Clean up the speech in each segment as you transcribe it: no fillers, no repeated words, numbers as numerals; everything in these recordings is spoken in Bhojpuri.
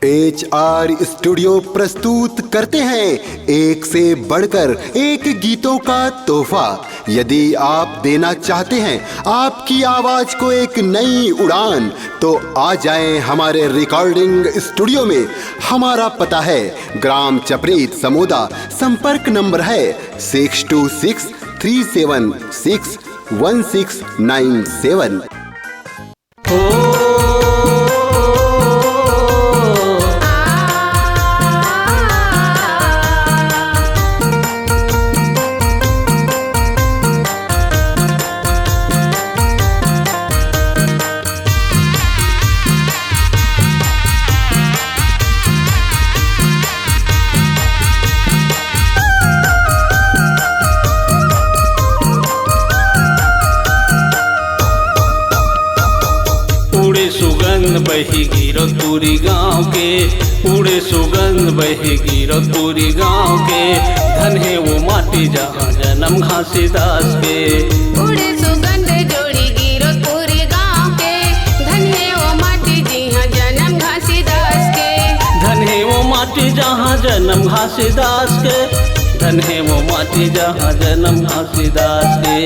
HR स्टूडियो प्रस्तुत करते हैं एक से बढ़कर एक गीतों का तोहफा। यदि आप देना चाहते हैं आपकी आवाज को एक नई उड़ान, तो आ जाएं हमारे रिकॉर्डिंग स्टूडियो में। हमारा पता है ग्राम चपरीत समोदा। संपर्क नंबर है 6263761697। सुगंध बही गिरत पूरी गाँव के, उड़े सुगंध बही गिरत पूरी गाँव के। धन है वो माटी जहाँ जन्म घासीदास के। उड़े सुगंध जोड़ी गिरत पूरी गाँव के। धन है वो माटी जहाँ जन्म घासीदास के। धन है वो माटी जहाँ जन्म घासीदास के। धन है वो माटी जहाँ जन्म घासीदास के।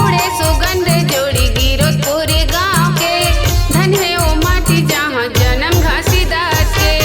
उड़े सुगंध जोड़ी गिरत पूरी गाँव के। धन है वो माटी जहाँ जन्म घासीदास के।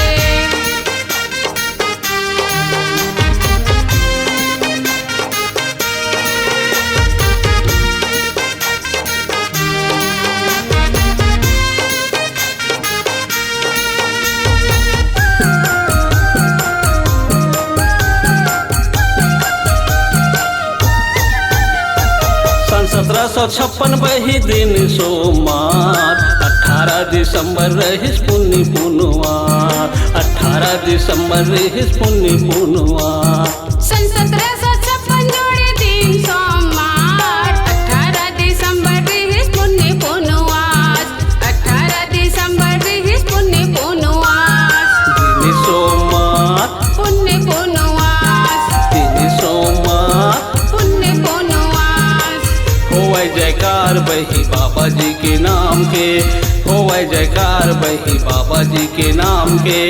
सन 1756 बही दिन सोमवार, 18 दिसंबर रहिस पुण्य पुनवार। 18 दिसंबर रहिस पुण्य पुनवार। सन 1756 जोड़े दिन सोमवार, 18 दिसंबर रहिस पुण्य पुनवास। 18 दिसंबर रहिस पुण्य पुनवास। दिन सोमवार पुण्य पुनवास। दिन सोमवार पुण्य पुनवास। होवै जयकार बही बाबा जी के नाम के। होवै जयकार बही बाबा जी के नाम के।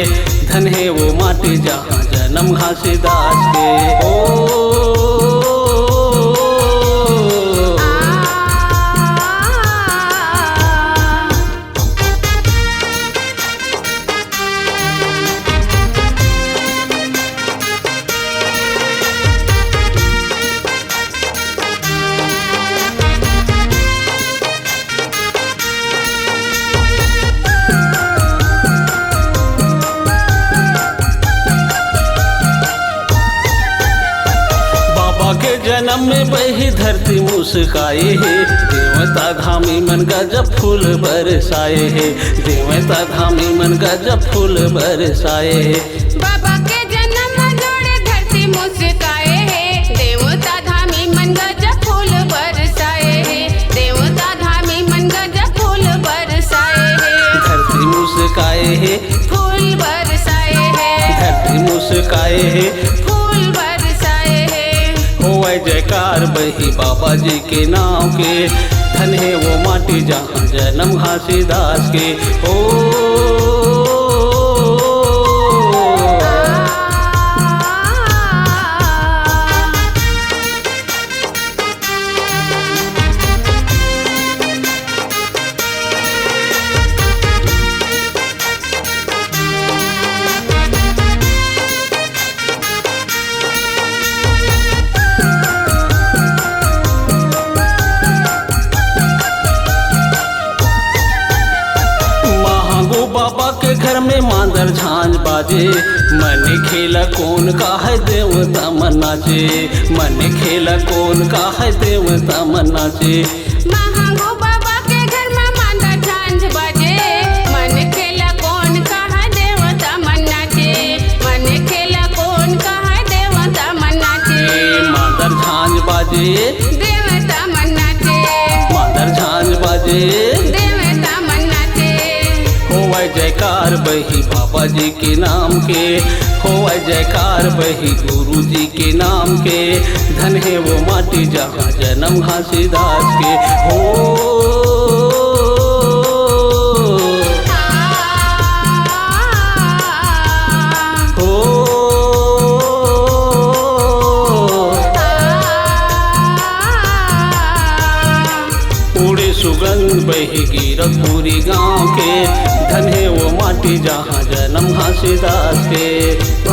धन है वो माटी जहाँ जन्म घासीदास के। ओ के जन्म में बही धरती मुस्काए है। देवता धामी मन गजब फूल बरसाए है। देवता धामी मन गजब फूल बरसाए है। बाबा के जन्म में जोड़े धरती मुस्काए है। देवता धामी मन गजब फूल बरसाए है। देवता धामी मन गजब फूल बरसाए है। धरती मुस्काए है। फूल बरसाए है। धरती मुस्काए है। फूल बरसाए है। होवै जयकार बही बाबा जी के नाम के। धन है वो माटी जहाँ जन्म घासीदास के। ओ बाबा के घर में मांदर झांझ बाजे। मन खेला कौन का है देवता मन नाचे। मन खेला कौन का है देवता मन नाचे। महागो बाबा के घर में मांदर झांझ बाजे। मन खेला कौन का है देवता मन नाचे। मन खेला कौन का है देवता मन नाचे। मांदर झांझ बाजे। देवता मन नाचे। मांदर झांझ बाजे। देवता मन नाचे। होवै जयकार बही बाबा जी के नाम के। होवै जयकार बही गुरु जी के नाम के। धन है वो माटी जहाँ जन्म घासीदास के। हो बही गिरपुरी गाँव के, धन है वो माटी जहाँ जन्म घासीदास के।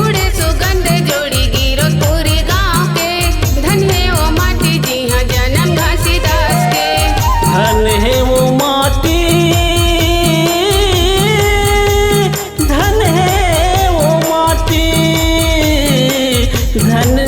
उड़े सुगंध जोड़ी गिरपुरी गाँव के, धन है वो माटी जहाँ जन्म घासीदास के। धन है वो माटी, धन है वो माटी, धन